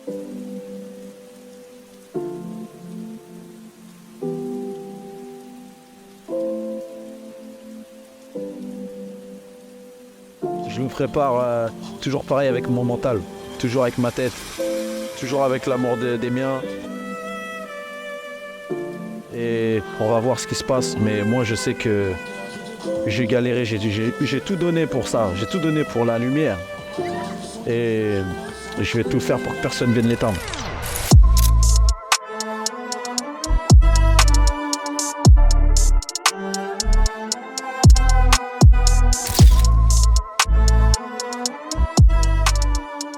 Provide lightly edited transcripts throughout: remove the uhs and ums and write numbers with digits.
Je me prépare toujours pareil avec mon mental, toujours avec ma tête, toujours avec l'amour des miens. Et on va voir ce qui se passe, mais moi je sais que j'ai galéré, j'ai tout donné pour ça, j'ai tout donné pour la lumière. Et je vais tout faire pour que personne ne vienne l'éteindre.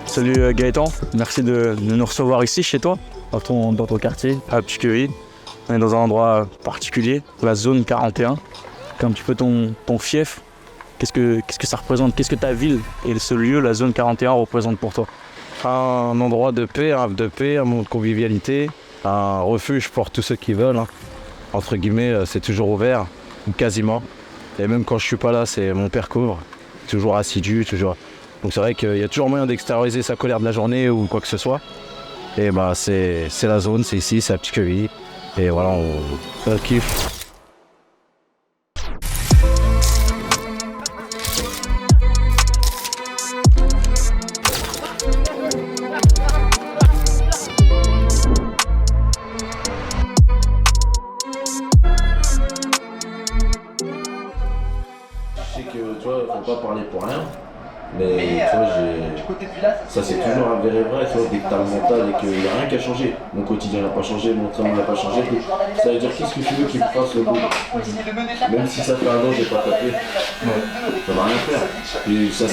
Salut Gaëtan, merci de nous recevoir ici chez toi, dans ton quartier, à Pchikeui. On est dans un endroit particulier, la zone 41. C'est un petit peu ton fief. Qu'est-ce que ça représente? Qu'est-ce que ta ville et ce lieu, la zone 41, représente pour toi? Un endroit de paix, un moment de convivialité, un refuge pour tous ceux qui veulent. Entre guillemets, c'est toujours ouvert, ou quasiment. Et même quand je suis pas là, c'est mon père couvre, toujours assidu, toujours. Donc c'est vrai qu'il y a toujours moyen d'extérioriser sa colère de la journée ou quoi que ce soit. Et bah c'est la zone, c'est ici, c'est à Pchikeui. Et voilà, on kiffe. Je sais que tu vois, faut pas parler pour rien. Mais tu vois, ça c'est toujours avéré vrai, tu vois, dès que t'as le mental et qu'il n'y a rien qui a changé. Mon quotidien n'a pas changé, mon entraînement n'a pas changé. Ça veut dire qu'est-ce que tu veux qu'il me fasse le bout. Même si ça fait un an que j'ai pas tapé, ça va rien faire. Et ça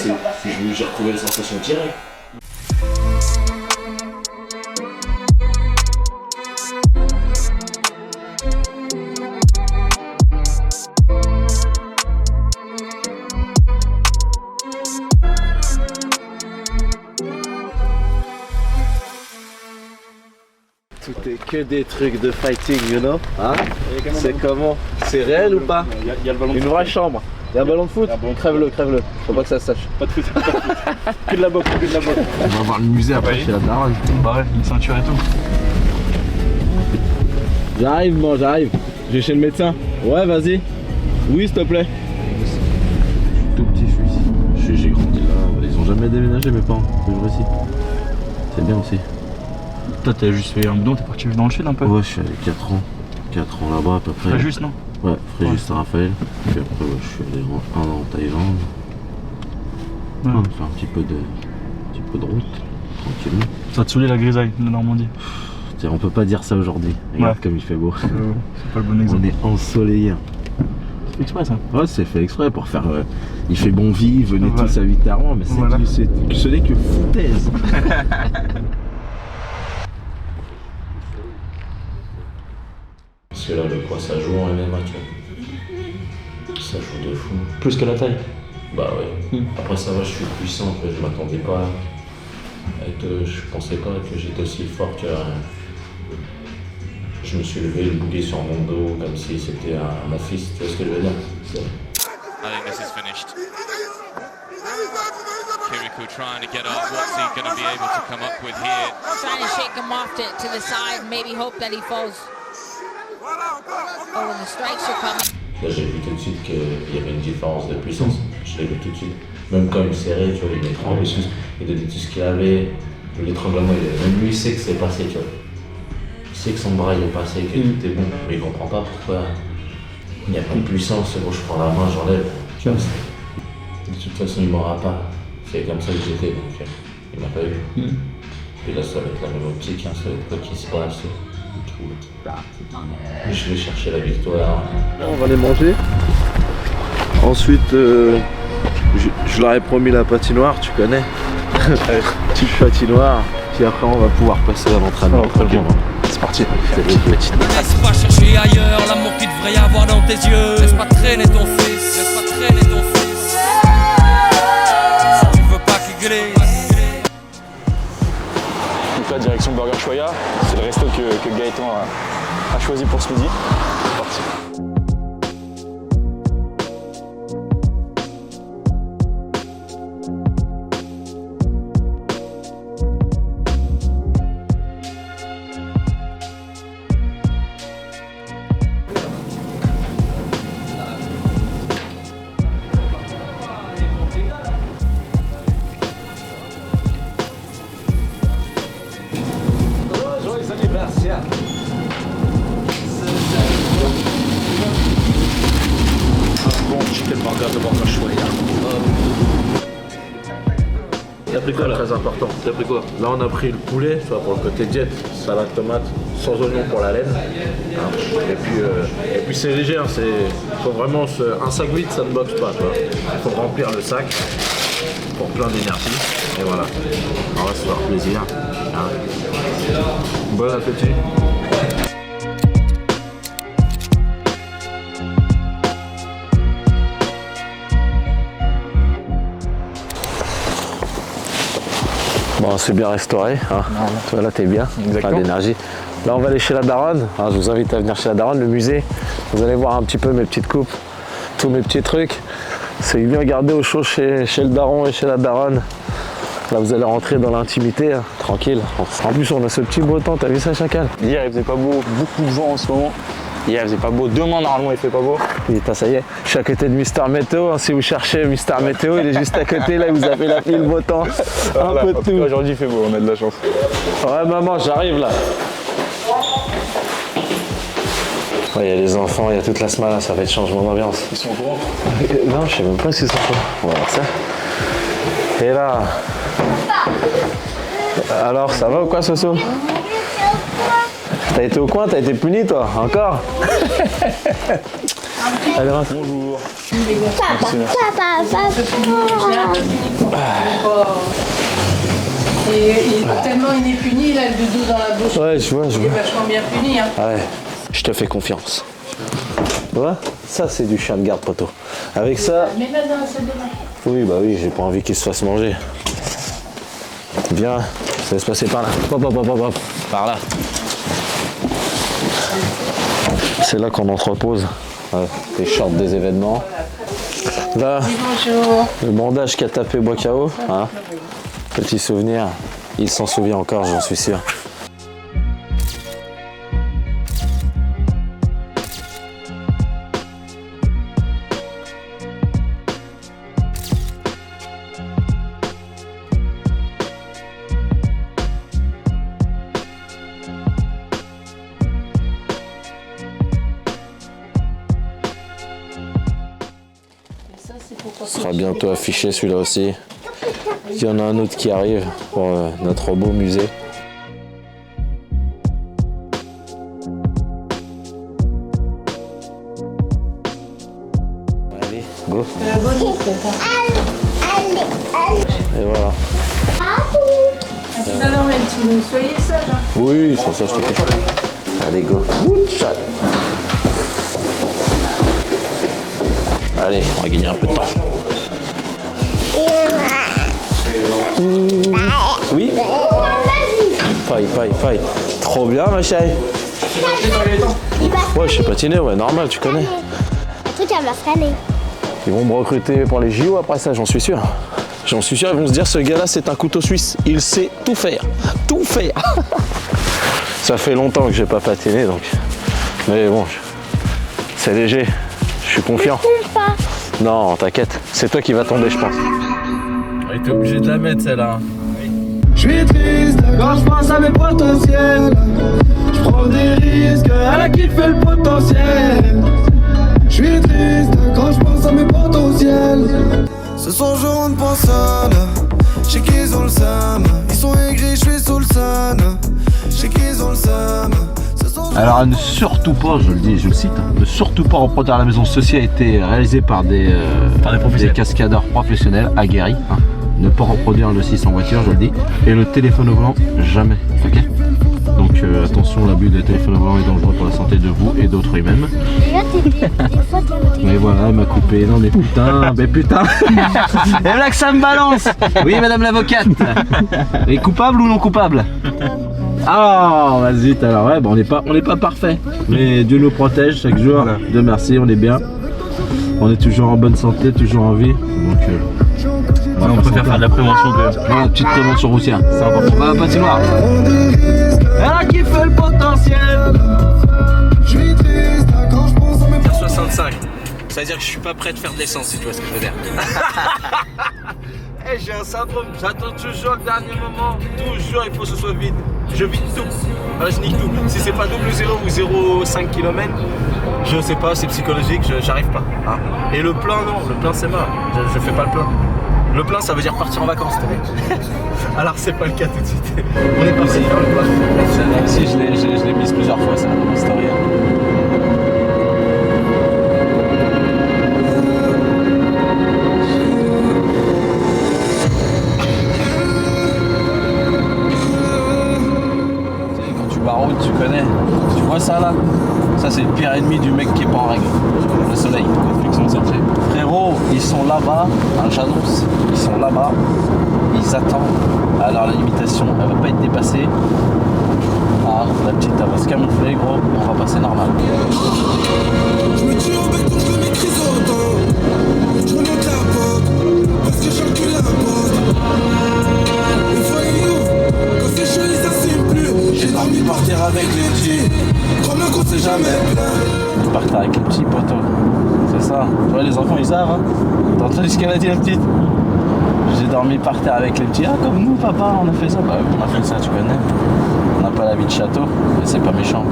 j'ai retrouvé les sensations directes. Tout est que des trucs de fighting, you know, hein? C'est comment? C'est réel ou pas? Il y a le ballon de Une foot. vraie chambre. Il y a un ballon de foot? Crève-le. Faut pas que ça se sache. Pas de foot. Que de la boxe, que de la boxe. On va voir le musée après chez la daronne. Bah ouais, une ceinture et tout. J'arrive. Je vais chez le médecin. Ouais, vas-y. Oui, s'il te plaît. Tout petit, je suis ici. J'ai grandi là. Ils ont jamais déménagé, mes parents. Toujours ici. C'est bien aussi. Toi, t'as juste fait un bidon, t'es parti dans le sud un peu? Ouais, je suis allé 4 ans. 4 ans là-bas à peu près. Très juste, non? Ouais, Fréjus Saint-Raphaël. Puis après, ouais, je suis allé un an en Thaïlande. Ouais. On fait un petit peu de route, tranquillement. Ça te saoulait la grisaille de Normandie? Tiens, on peut pas dire ça aujourd'hui. Regarde Ouais. comme il fait beau. C'est pas le bon exemple. On est ensoleillé. C'est fait exprès ça? Ouais, c'est fait exprès pour faire. Il fait bon vivre, venez Voilà. tous à Viterbo, mais Voilà. ce n'est que foutaise. Parce que là, le poids, ça joue en MMA, tu vois. Ça joue de fou. Plus que la taille? Bah ouais. Après, ça va, je suis puissant, tu vois, je m'attendais pas à être. Je pensais pas que j'étais aussi fort que. Je me suis levé, le boulet sur mon dos, comme si c'était ma fils, tu vois ce que je veux dire? I think this is finished. Kirikou trying to get up. What's he going to be able to come up with here? Trying to shake him off to the side, maybe hope that he falls. Oh, and the strikes are coming. Là, j'ai vu tout de suite qu'il y avait une différence de puissance. Je l'ai vu tout de suite. Même quand il me serrait, tu vois, il m'étranglait, il donnait tout ce qu'il avait. L'étranglement, même lui, il sait que c'est passé, tu vois. Il sait que son bras il est passé, que tout est bon, mais il comprend pas pourquoi il n'y a pas de puissance. Bon, je prends la main, j'enlève. Tu vois, de toute façon, il m'aura pas. C'est comme ça que j'étais, donc il m'a pas eu. Et là, ça va être la même optique, hein, ça va être quoi qui se passe. Je vais chercher la victoire. On va les manger. Ensuite, je leur ai promis la patinoire, tu connais. Petite patinoire. Puis après, on va pouvoir passer à l'entraînement. C'est parti. Laisse pas chercher ailleurs l'amour qu'il devrait y avoir dans tes yeux. Laisse pas traîner ton fils, laisse pas traîner ton fils. Si tu veux pas qu'il glisse. Donc là, direction Burger Choya, c'est le resto que Gaëtan a choisi pour ce midi. C'est parti. pris quoi là? Très important. T'as pris quoi? Là on a pris le poulet, tu vois, pour le côté diète, salade tomate, sans oignon pour la laine. Hein. Et puis c'est léger, hein, faut vraiment un sac vide ça ne boxe pas, tu vois. Il faut remplir le sac pour plein d'énergie. Et voilà. On va se faire plaisir. Hein. Bon appétit. Bon, c'est bien restauré, hein. Toi là t'es bien, pas d'énergie. Là on va aller chez la daronne, hein, je vous invite à venir chez la daronne, le musée. Vous allez voir un petit peu mes petites coupes, tous mes petits trucs. C'est bien gardé au chaud chez le daron et chez la daronne. Là vous allez rentrer dans l'intimité, hein, tranquille. En plus on a ce petit beau temps, t'as vu ça Chacal? Hier il faisait pas beau, beaucoup de vent en ce moment. Hier il faisait pas beau, demain normalement il fait pas beau. Putain ça y est, je suis à côté de Mister Météo, hein. Si vous cherchez Mister Météo, il est juste à côté, là il vous a fait la pile beau temps, un peu de tout. Aujourd'hui il fait beau, on a de la chance. Ouais maman, j'arrive là. Ouais, il y a les enfants, il y a toute la semaine, ça va être changement d'ambiance. Ils sont au courant? Non, je sais même pas s'ils sont au courant. On va voir ça. Et là... Alors, ça va ou quoi, Soso? T'as été au coin, t'as été puni, toi? Encore? Allez, rentre. Bonjour. Et tellement il est puni, il a le doudou dans la bouche. Ouais, je vois. Il est vachement bien puni. Hein. Ah ouais, je te fais confiance. Tu vois? Ça, c'est du chien de garde, poteau. Avec ça... Mets-la dans la salle de bain. Oui, bah oui, j'ai pas envie qu'il se fasse manger. Viens, ça va se passer par là. Hop, hop, hop, hop, hop. Par là. C'est là qu'on entrepose les shorts des événements. Là, Bonjour. le bandage qu'a tapé Bois-K.O. Hein. Petit souvenir, il s'en souvient encore, j'en suis sûr. Ce sera bientôt affiché celui-là aussi. Il y en a un autre qui arrive pour notre beau musée. Allez, go. Et voilà. Soyez sage. Hein. Oui, ça je te fais. Allez, go. Allez, on va gagner un peu de temps. Oui. Paille. Trop bien, ma chérie. Ouais, je sais patiner, ouais, normal, tu connais. Un truc à m'installer. Ils vont me recruter pour les JO après ça, j'en suis sûr. J'en suis sûr, ils vont se dire, ce gars-là, c'est un couteau suisse. Il sait tout faire. Tout faire. Ça fait longtemps que j'ai pas patiné, donc. Mais bon, c'est léger. Je suis confiant. Non, t'inquiète. C'est toi qui vas tomber, je pense. Ah, t'es obligé de la mettre, celle-là. Je suis triste quand je pense à mes potentiels. Je prends des risques, elle a kiffé le potentiel. Je suis triste quand je pense à mes potentiels. Ce soir je rentre pas seul. Je sais qu'ils ont le seum. Ils sont aigris, je suis sous le sun. Je sais qu'ils ont le seum. Alors ne surtout pas, je le dis, je le cite, ne surtout pas reproduire à la maison. Ceci a été réalisé par des cascadeurs professionnels aguerris. Hein. Ne pas reproduire le 6 en voiture, je le dis. Et le téléphone au volant, jamais. Ok. Donc attention, l'abus de téléphone au volant est dangereux pour la santé de vous et d'autres même. Mais voilà, elle m'a coupé. Non mais putain, Et là que ça me balance. Oui madame l'avocate. Et coupable ou non coupable? Ah, vas-y, alors ouais, bon, on n'est pas parfait. Mais Dieu nous protège chaque jour. Dieu merci, on est bien. On est toujours en bonne santé, toujours en vie. Donc on préfère faire de la prévention que... Voilà, petite prévention routière, c'est important. Va à la patinoire. Elle a kiffé le potentiel. Je suis triste quand je pense à mes potentiels. 65. Ça veut dire que je suis pas prêt de faire de l'essence, si tu vois ce que je veux dire. Hey, j'ai un syndrome, j'attends toujours le dernier moment. Toujours, il faut que ce soit vide. Je vide tout. Je nique tout. Si c'est pas 0,0 ou 0,5 km, je sais pas, c'est psychologique, j'arrive pas. Hein. Et le plein, non, le plein c'est mort. Je fais pas le plein. Le plein, ça veut dire partir en vacances, t'as vu. Alors, c'est pas le cas tout de suite. On est passé dans le plein. Si, je l'ai mise plusieurs fois, ça, dans mon story. Quand tu baroudes, tu connais. Tu vois ça là? Ça, c'est le pire ennemi du mec qui est pas en règle. Le soleil, confliction de sortie. Frérot, ils sont là-bas, j'annonce, ils sont là-bas, ils attendent. Alors la limitation, elle va pas être dépassée. Ah, la petite, elle va se camoufler, gros, on va passer normal. Je me tire au béton, je le maîtrise autant. Je remonte la porte, parce que j'encule la porte. Les foyers ouvrent, quand c'est chaud, ils s'assument plus. J'ai dormi par terre avec les petits, crois-moi qu'on s'est jamais plaint. Par terre avec les petits poteaux, c'est ça. Tu vois, les enfants, ils savent, hein. T'as entendu ce qu'elle a dit, la petite? J'ai dormi par terre avec les petits. Ah, comme nous, papa, on a fait ça. Bah oui, on a fait ça, tu connais. On n'a pas la vie de château, mais c'est pas méchant.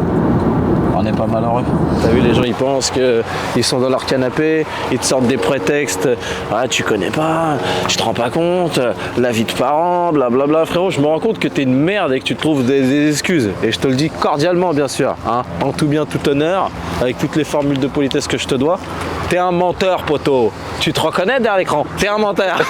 On n'est pas malheureux. T'as vu, les gens, ils pensent qu'ils sont dans leur canapé, ils te sortent des prétextes. Ah, tu connais pas, tu te rends pas compte, la vie de parents, blablabla. Frérot, je me rends compte que t'es une merde et que tu te trouves des excuses. Et je te le dis cordialement, bien sûr, hein, en tout bien, tout honneur, avec toutes les formules de politesse que je te dois. T'es un menteur, poteau. Tu te reconnais derrière l'écran? T'es un menteur.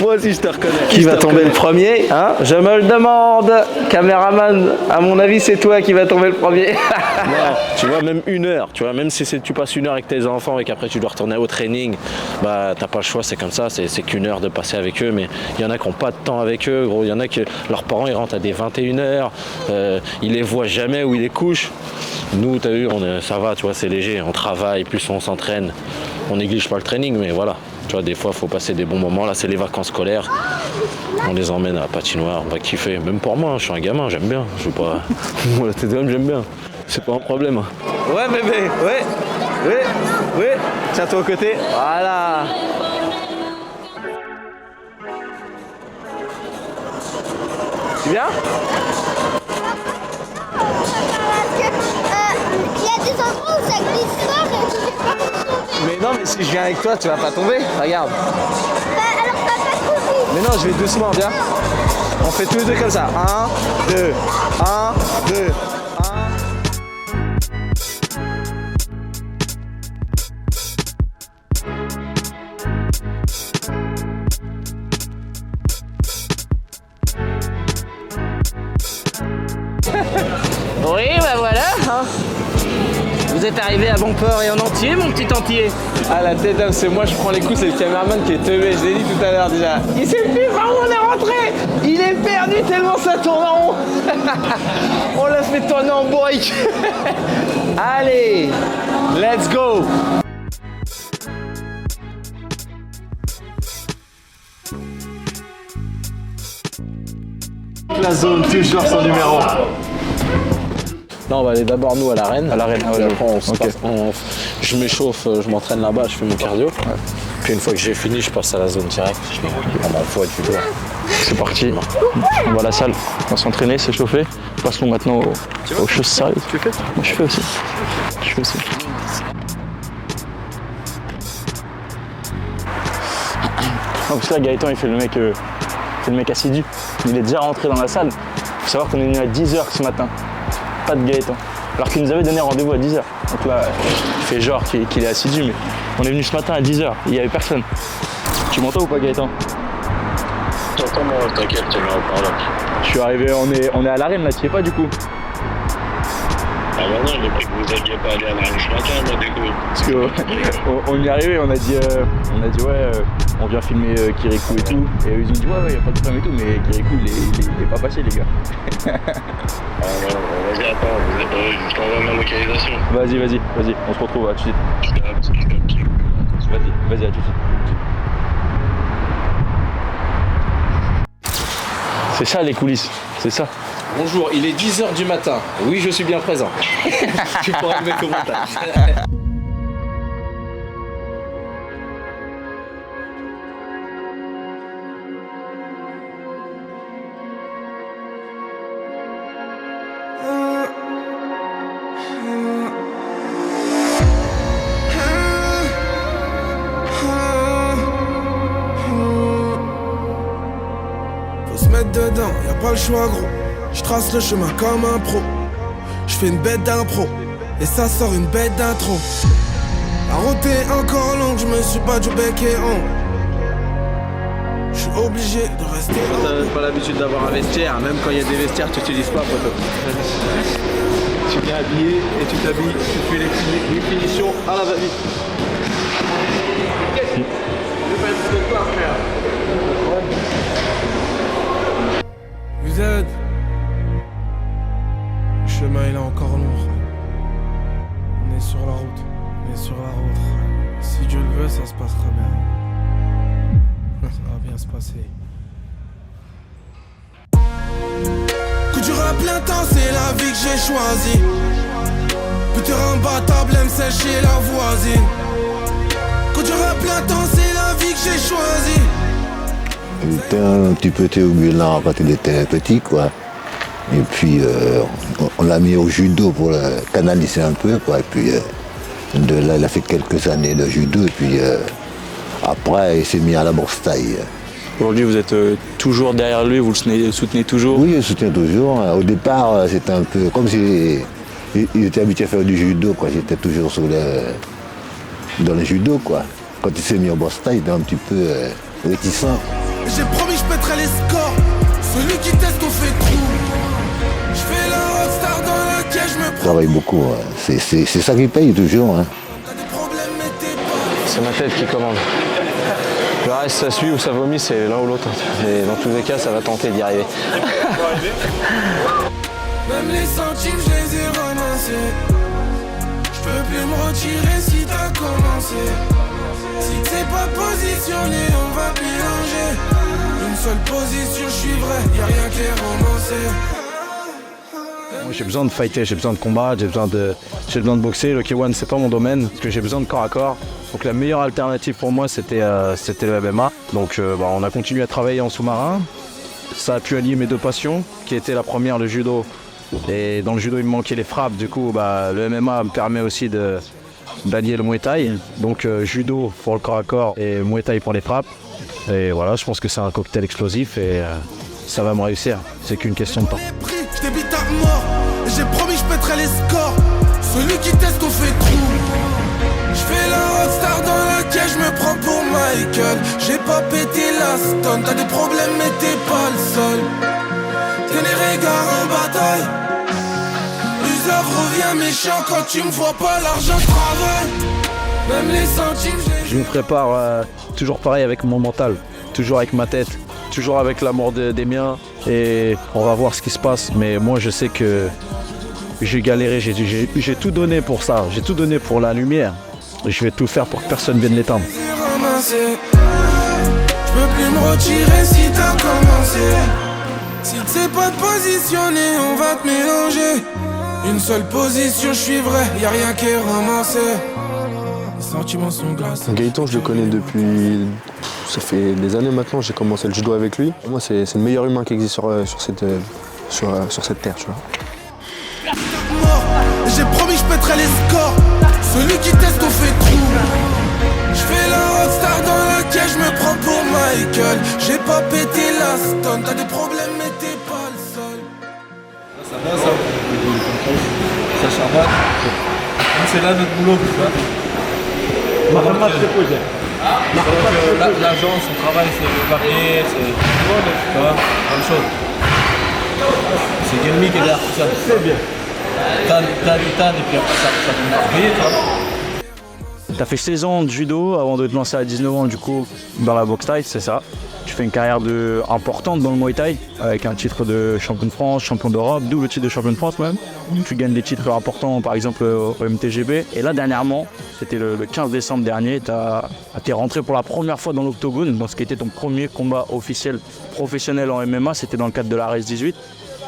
Moi aussi, je te reconnais. Qui va tomber le premier, hein? Je me le demande. Caméraman, à mon avis, c'est toi qui va tomber le premier. Non, tu vois, même une heure. Tu vois, même si tu passes une heure avec tes enfants et qu'après tu dois retourner au training, bah t'as pas le choix, c'est comme ça. C'est qu'une heure de passer avec eux. Mais il y en a qui n'ont pas de temps avec eux. Gros, il y en a que leurs parents ils rentrent à des 21h. Ils les voient jamais où ils les couchent. Nous, t'as vu, ça va, tu vois, c'est léger. On travaille, plus on s'entraîne. On néglige pas le training, mais voilà. Tu vois, des fois, il faut passer des bons moments. Là, c'est les vacances scolaires. On les emmène à la patinoire, on va kiffer. Même pour moi, je suis un gamin, j'aime bien. Je veux pas. Moi, la tête d'homme, j'aime bien. C'est pas un problème. Ouais, bébé, ouais. Tiens-toi au côté. Voilà. C'est bien? Il y a des endroits où ça glisse fort et tu sais pas où tomber. Mais non, mais si je viens avec toi, tu vas pas tomber. Regarde. Bah alors ça va pas trop vite. Mais non, je vais doucement, viens. On fait tous les deux comme ça. 1, 2, 1, 2, 1. Oui, bah voilà. Hein. Vous êtes arrivé à bon port et en entier, mon petit entier. Ah, la tête d'homme, c'est moi, je prends les coups, c'est le caméraman qui est teubé, je l'ai dit tout à l'heure déjà. Il sait plus par où on est rentré. Il est perdu tellement ça tourne en rond. On l'a fait tourner en bourrique. Allez, let's go. La zone, toujours son numéro. Non, on va aller d'abord nous à l'arène. À l'arène, ah ouais, après je m'échauffe, je m'entraîne là-bas, je fais mon cardio. Ouais. Puis une fois que j'ai fini, je passe à la zone directe. On m'en fout du tout. C'est parti. On va à la salle, on va s'entraîner, s'échauffer. Passons maintenant aux choses sérieuses. Tu fais? Moi je fais aussi. Non, parce que là Gaëtan il fait le mec assidu. Il est déjà rentré dans la salle. Il faut savoir qu'on est venu à 10h ce matin. Pas de Gaëtan. Alors qu'il nous avait donné rendez-vous à 10h. Donc là, il fait genre qu'il est assidu, mais on est venu ce matin à 10h, il n'y avait personne. Tu m'entends ou pas Gaëtan? T'entends moi, t'inquiète, tu m'as par là. Je suis arrivé, on est à l'arène là, tu y es pas du coup? Ah bah non, j'ai cru que vous aviez pas allé à l'arène ce matin, moi du coup. Parce qu'on y est arrivé, on a dit ouais, on vient filmer Kirikou et tout. Et eux ils ont dit ouais, y a pas de problème et tout, mais Kirikou il est pas passé les gars. Ah non, vas-y attends, je t'envoie ma localisation. Vas-y, on se retrouve à tout de suite. Vas-y, à tout de suite. C'est ça les coulisses, c'est ça. Bonjour, il est 10h du matin. Oui, je suis bien présent. Tu pourras le mettre au montage. faut se mettre dedans, y a pas le choix gros. Je trace le chemin comme un pro. Je fais une bête d'impro et ça sort une bête d'intro. La route est encore longue, je me suis battu bec et ongle. Je suis obligé de rester. Quand t'as pas l'habitude d'avoir un vestiaire, même quand il y a des vestiaires, tu n'utilises pas, poteau. Tu viens habillé et tu t'habilles, tu fais les finitions à la va-vite. Qu'est-ce que je vais être de toi, frère? Vous êtes. Le chemin il est encore long, frère. On est sur la route. On est sur la route, frère. Si Dieu le veut, ça se passera bien. Ça va bien se passer. Coup dur à plein temps, c'est la vie que j'ai choisie. Putain imbattable, aime sécher la voisine. Coup dur à plein temps, c'est la vie que j'ai choisie. Il était un petit peu turbulent quand il était petit, quoi. Et puis on l'a mis au judo pour le canaliser un peu, quoi. Et puis de là, il a fait quelques années de judo. Et puis après, il s'est mis à la boxe thaï. Aujourd'hui, vous êtes toujours derrière lui, vous le soutenez toujours? Oui, je le soutiens toujours. Au départ, c'était un peu comme s'il était habitué à faire du judo, quoi. J'étais toujours dans le judo, quoi. Quand il s'est mis au boxe thaï, il était un petit peu réticent. J'ai promis, je pèterai les scores. Celui qui teste, on fait tout. Je fais la rockstar dans laquelle je me Je travaille beaucoup, hein. C'est ça qui paye toujours. Hein. C'est ma tête qui commande. Le reste, ça suit ou ça vomit, c'est l'un ou l'autre. Et dans tous les cas, ça va tenter d'y arriver. Même les centimes, je les ai ramassés. Je peux plus me retirer si t'as commencé. Si t'es pas positionné, on va mélanger. Une seule position, je suis vrai, y'a rien qui est romancé. Moi, j'ai besoin de fighter, j'ai besoin de combattre, j'ai besoin de boxer. Le K1, c'est pas mon domaine, parce que j'ai besoin de corps à corps. Donc la meilleure alternative pour moi, c'était le MMA. Donc on a continué à travailler en sous-marin. Ça a pu allier mes deux passions, qui étaient la première, le judo. Et dans le judo, il me manquait les frappes. Du coup, le MMA me permet aussi d'allier le Muay Thai. Donc judo pour le corps à corps et Muay Thai pour les frappes. Et voilà, je pense que c'est un cocktail explosif et ça va me réussir. C'est qu'une question de temps. Je débite à mort, j'ai promis je pèterai les scores. Celui qui teste, on fait tout. Je fais la rockstar dans laquelle je me prends pour Michael. J'ai pas pété la stone, t'as des problèmes mais t'es pas le seul. T'es les regards en bataille. L'usage revient méchant quand tu me vois pas, l'argent travaille. Même les centimes, je me prépare toujours pareil avec mon mental, toujours avec ma tête, toujours avec l'amour des miens. Et on va voir ce qui se passe. Mais moi, je sais que j'ai galéré, j'ai tout donné pour ça. J'ai tout donné pour la lumière. Et je vais tout faire pour que personne vienne l'éteindre. Je peux plus me retirer si t'as commencé. Si tu sais pas te positionner, on va te mélanger. Une seule position, je suis vrai, y'a rien qui est romancé. Les sentiments sont glaces. Gaëtan, je le connais depuis... Ça fait des années maintenant, j'ai commencé le judo avec lui. Moi, c'est le meilleur humain qui existe sur cette terre, tu vois. J'ai promis, je pèterai les scores. Celui qui teste, on fait tout. Je fais la rockstar dans laquelle je me prends pour Michael. J'ai pas pété la stone, t'as des problèmes mais t'es pas le seul. Ça va, ça charbonne. C'est là notre boulot, tu vois. L'agent, son travail, c'est varier, c'est... Tu vois, même chose. C'est Gelmi qui est derrière tout ça. C'est bien. Tan, et puis après ça peut marquer, tu vois. T'as fait 16 ans de judo avant de te lancer à 19 ans du coup dans la boxe thaï, c'est ça. Tu fais une carrière importante dans le Muay Thai avec un titre de champion de France, champion d'Europe, double titre de champion de France même. Tu gagnes des titres importants par exemple au MTGB. Et là dernièrement, c'était le 15 décembre dernier, t'es rentré pour la première fois dans l'octogone, dans ce qui était ton premier combat officiel professionnel en MMA, c'était dans le cadre de la RS 18.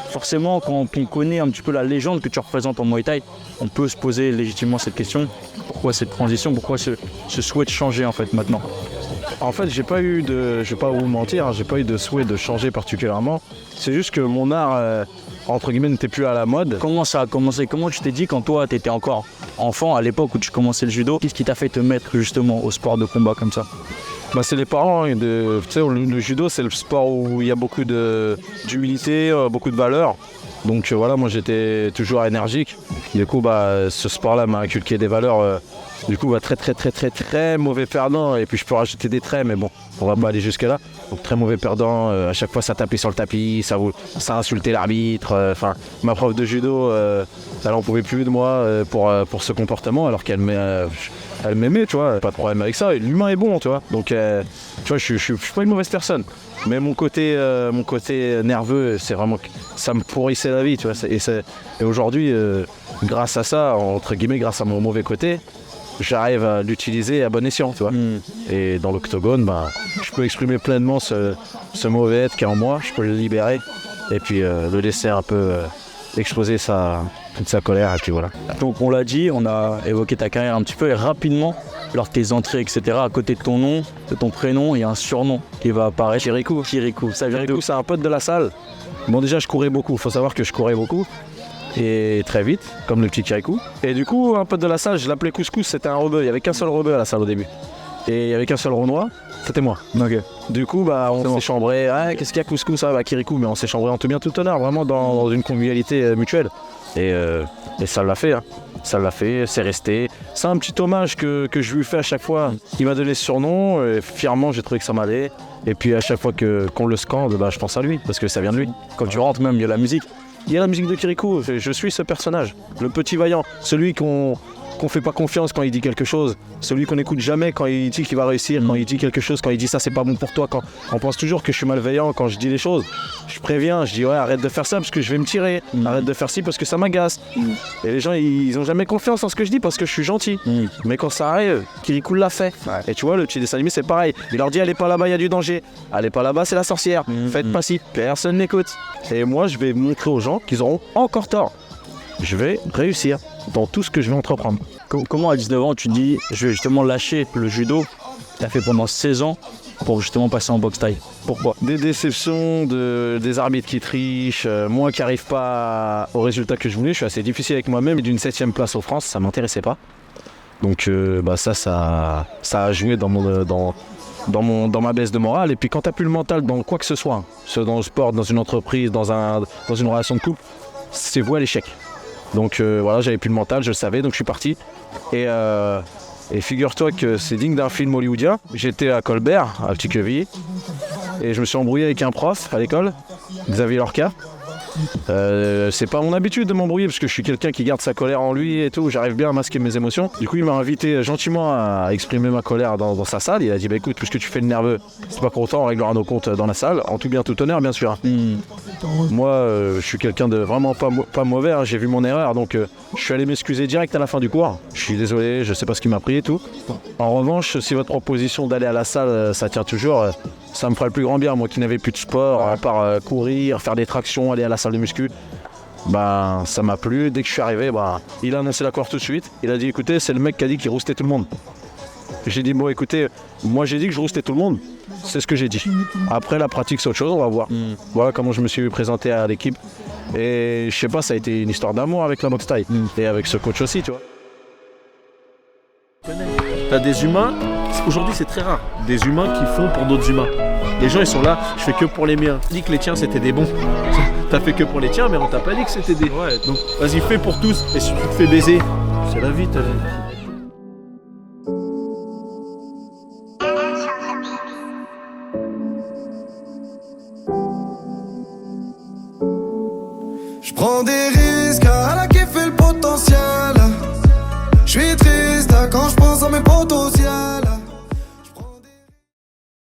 Forcément, quand on connaît un petit peu la légende que tu représentes en Muay Thai, on peut se poser légitimement cette question. Pourquoi cette transition? Pourquoi ce souhait de changer en fait maintenant? En fait, je vais pas vous mentir, j'ai pas eu de souhait de changer particulièrement. C'est juste que mon art, entre guillemets, n'était plus à la mode. Comment ça a commencé? Comment tu t'es dit quand toi, tu étais encore enfant à l'époque où tu commençais le judo? Qu'est-ce qui t'a fait te mettre justement au sport de combat comme ça? C'est les parents. Hein, tu sais, le judo, c'est le sport où il y a beaucoup d'humilité, beaucoup de valeur. Donc voilà, moi j'étais toujours énergique. Du coup, ce sport-là m'a inculqué des valeurs. Du coup, très mauvais perdant. Et puis je peux rajouter des traits, mais bon, on va pas aller jusque là. Donc très mauvais perdant. À chaque fois, ça tapait sur le tapis, ça insultait l'arbitre. Enfin, ma prof de judo, elle en pouvait plus de moi pour ce comportement, alors qu'elle m'aimait, tu vois. Pas de problème avec ça. L'humain est bon, tu vois. Donc, tu vois, je suis pas une mauvaise personne. Mais mon côté nerveux, c'est vraiment ça me pourrissait la vie, tu vois. Et aujourd'hui, grâce à ça, entre guillemets, grâce à mon mauvais côté, j'arrive à l'utiliser à bon escient, tu vois. Et dans l'octogone, je peux exprimer pleinement ce mauvais être qui est en moi, je peux le libérer et puis le laisser un peu exposer toute sa colère, et puis voilà. Donc on l'a dit, on a évoqué ta carrière un petit peu, et rapidement, lors de tes entrées, etc., à côté de ton nom, de ton prénom, il y a un surnom qui va apparaître. Kirikou, ça vient Kirikou, c'est un pote de la salle. Bon, déjà, je courais beaucoup, faut savoir que je courais beaucoup. Et très vite, comme le petit Kirikou. Et du coup, un pote de la salle, je l'appelais Couscous, c'était un rebeu. Il n'y avait qu'un seul rebeu à la salle au début. Et il n'y avait qu'un seul Renoir, c'était moi. Okay. Du coup, on s'est chambré. Ah, qu'est-ce qu'il y a Couscous? Kirikou, mais on s'est chambré en tout bien tout honneur, vraiment dans une convivialité mutuelle. Et ça l'a fait, hein. Ça l'a fait, c'est resté. C'est un petit hommage que je lui fais à chaque fois. Il m'a donné ce surnom, et fièrement, j'ai trouvé que ça m'allait. Et puis à chaque fois qu'on le scande, je pense à lui, parce que ça vient de lui. Quand tu rentres même, il y a la musique. Il y a la musique de Kirikou, je suis ce personnage, le petit vaillant, celui qu'on fait pas confiance quand il dit quelque chose, celui qu'on n'écoute jamais quand il dit qu'il va réussir, quand il dit quelque chose, quand il dit ça c'est pas bon pour toi, quand on pense toujours que je suis malveillant quand je dis les choses. Je préviens, je dis ouais arrête de faire ça parce que je vais me tirer, arrête de faire ci parce que ça m'agace. Et les gens ils ont jamais confiance en ce que je dis parce que je suis gentil. Mais quand ça arrive, Kirikou l'a fait. Et tu vois le petit dessin animé c'est pareil, il leur dit allez pas là-bas il y a du danger, allez pas là-bas c'est la sorcière, faites pas ci, personne n'écoute. Et moi je vais montrer aux gens qu'ils auront encore tort. Je vais réussir dans tout ce que je vais entreprendre. Comment à 19 ans tu dis je vais justement lâcher le judo? Tu as fait pendant 16 ans pour justement passer en boxe thaï. Pourquoi? Des déceptions, des arbitres qui trichent, moi qui n'arrive pas au résultat que je voulais, je suis assez difficile avec moi-même. D'une 7e place aux France, ça m'intéressait pas. Donc ça a joué dans ma baisse de morale. Et puis quand tu n'as plus le mental dans quoi que ce soit, dans le sport, dans une entreprise, dans une relation de couple, c'est voué à l'échec. Donc voilà, j'avais plus le mental, je le savais, donc je suis parti. Et figure-toi que c'est digne d'un film hollywoodien. J'étais à Colbert, à Petit-Quevilly, et je me suis embrouillé avec un prof à l'école, Xavier Lorca. C'est pas mon habitude de m'embrouiller parce que je suis quelqu'un qui garde sa colère en lui et tout, j'arrive bien à masquer mes émotions. Du coup il m'a invité gentiment à exprimer ma colère dans sa salle. Il a dit bah écoute, puisque tu fais le nerveux, c'est pas pour autant, on réglera nos comptes dans la salle, en tout bien tout honneur bien sûr. Moi je suis quelqu'un de vraiment pas mauvais, hein. J'ai vu mon erreur donc je suis allé m'excuser direct à la fin du cours. Je suis désolé, je sais pas ce qui m'a pris et tout. En revanche, si votre proposition d'aller à la salle ça tient toujours, ça me fera le plus grand bien, moi qui n'avais plus de sport, à part courir, faire des tractions, aller à la salle de muscu. Ça m'a plu, dès que je suis arrivé, il a annoncé la course tout de suite. Il a dit écoutez, c'est le mec qui a dit qu'il roustait tout le monde. J'ai dit bon écoutez, moi j'ai dit que je roustais tout le monde, c'est ce que j'ai dit. Après la pratique c'est autre chose, on va voir. Voilà comment je me suis présenté à l'équipe. Et je sais pas, ça a été une histoire d'amour avec la boxe thaï. Et avec ce coach aussi, tu vois. T'as des humains, aujourd'hui c'est très rare, des humains qui font pour d'autres humains. Les gens ils sont là, je fais que pour les miens. Dis que les tiens c'était des bons. T'as fait que pour les tiens mais on t'a pas dit que c'était des... Ouais, donc vas-y fais pour tous et si tu te fais baiser, c'est la vie ta vie. Je prends des